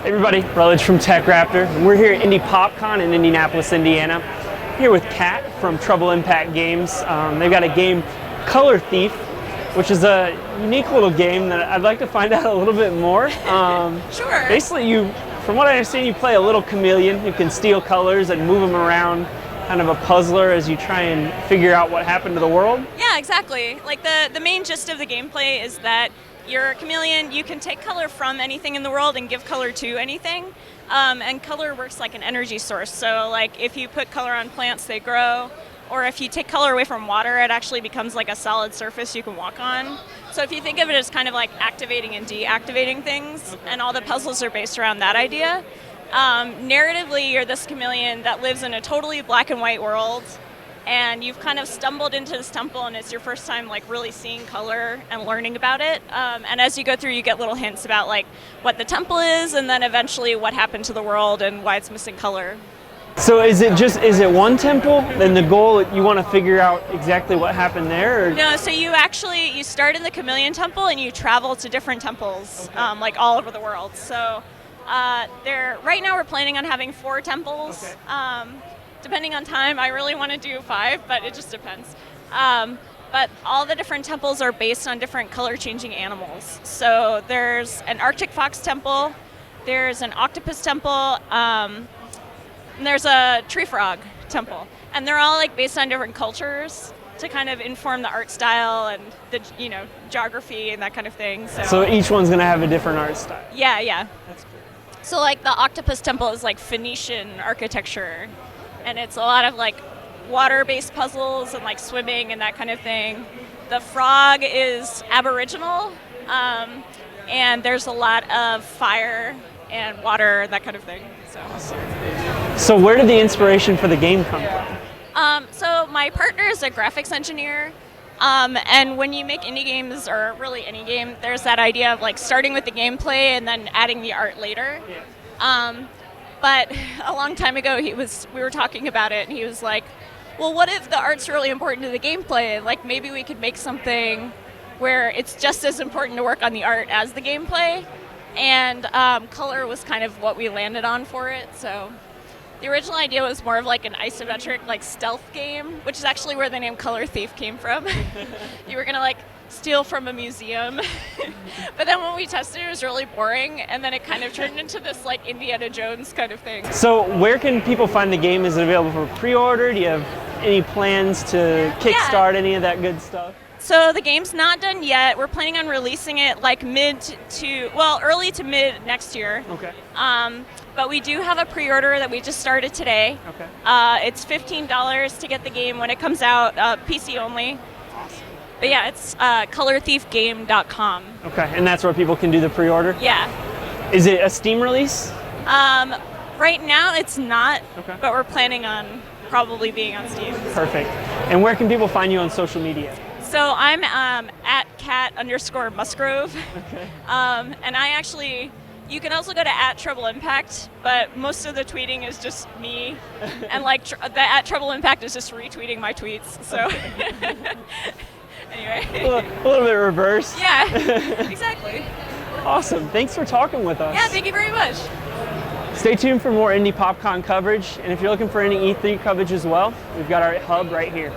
Hey everybody, Rutledge from TechRaptor, and we're here at Indy PopCon in Indianapolis, Indiana. Here with Kat from Trouble Impact Games. They've got a game, Color Thief, which is a unique little game that I'd like to find out a little bit more. Sure. Basically, from what I understand, you play a little chameleon who can steal colors and move them around, kind of a puzzler as you try and figure out what happened to the world. Yeah, exactly. Like the main gist of the gameplay is that you're a chameleon, you can take color from anything in the world and give color to anything. And color works like an energy source. So like if you put color on plants, they grow. Or if you take color away from water, it actually becomes like a solid surface you can walk on. So if you think of it as kind of like activating and deactivating things, and all the puzzles are based around that idea. Narratively, you're this chameleon that lives in a totally black and white world, and you've kind of stumbled into this temple, and it's your first time like really seeing color and learning about it. And as you go through, you get little hints about like what the temple is, and then eventually what happened to the world and why it's missing color. So is it one temple? Then the goal, you want to figure out exactly what happened there? Or? No, so you start in the Chameleon Temple and you travel to different temples, okay. Like all over the world. So right now we're planning on having 4 temples. Okay. Depending on time, I really want to do 5, but it just depends. But all the different temples are based on different color-changing animals. So there's an Arctic fox temple, there's an octopus temple, and there's a tree frog temple. And they're all like based on different cultures to kind of inform the art style and the geography and that kind of thing. So each one's going to have a different art style? Yeah. That's cool. So like the octopus temple is like Phoenician architecture. And it's a lot of like water-based puzzles and like swimming and that kind of thing. The frog is Aboriginal, and there's a lot of fire and water and that kind of thing. So. Awesome. So where did the inspiration for the game come from? So my partner is a graphics engineer, and when you make indie games, or really any game, there's that idea of like starting with the gameplay and then adding the art later. Yeah. But a long time ago, we were talking about it, and he was like, well, what if the art's really important to the gameplay? Like, maybe we could make something where it's just as important to work on the art as the gameplay. And color was kind of what we landed on for it. So the original idea was more of like an isometric, like stealth game, which is actually where the name Color Thief came from. You were going to like steal from a museum. But then when we tested it was really boring, and then it kind of turned into this like Indiana Jones kind of thing. So where can people find the game? Is it available for pre-order? Do you have any plans to kickstart any of that good stuff? So the game's not done yet. We're planning on releasing it like early to mid next year. Okay. But we do have a pre-order that we just started today. Okay. It's $15 to get the game when it comes out, PC only. Awesome. But yeah, it's colorthiefgame.com. Okay, and that's where people can do the pre-order? Yeah. Is it a Steam release? Right now it's not, okay. But we're planning on probably being on Steam. Perfect. And where can people find you on social media? So I'm at cat_Musgrove. Okay. And you can also go to @TroubleImpact, but most of the tweeting is just me. And like the @TroubleImpact is just retweeting my tweets. So okay. Anyway. A little bit reverse. Yeah, exactly. Awesome. Thanks for talking with us. Yeah, thank you very much. Stay tuned for more Indy PopCon coverage. And if you're looking for any E3 coverage as well, we've got our hub right here.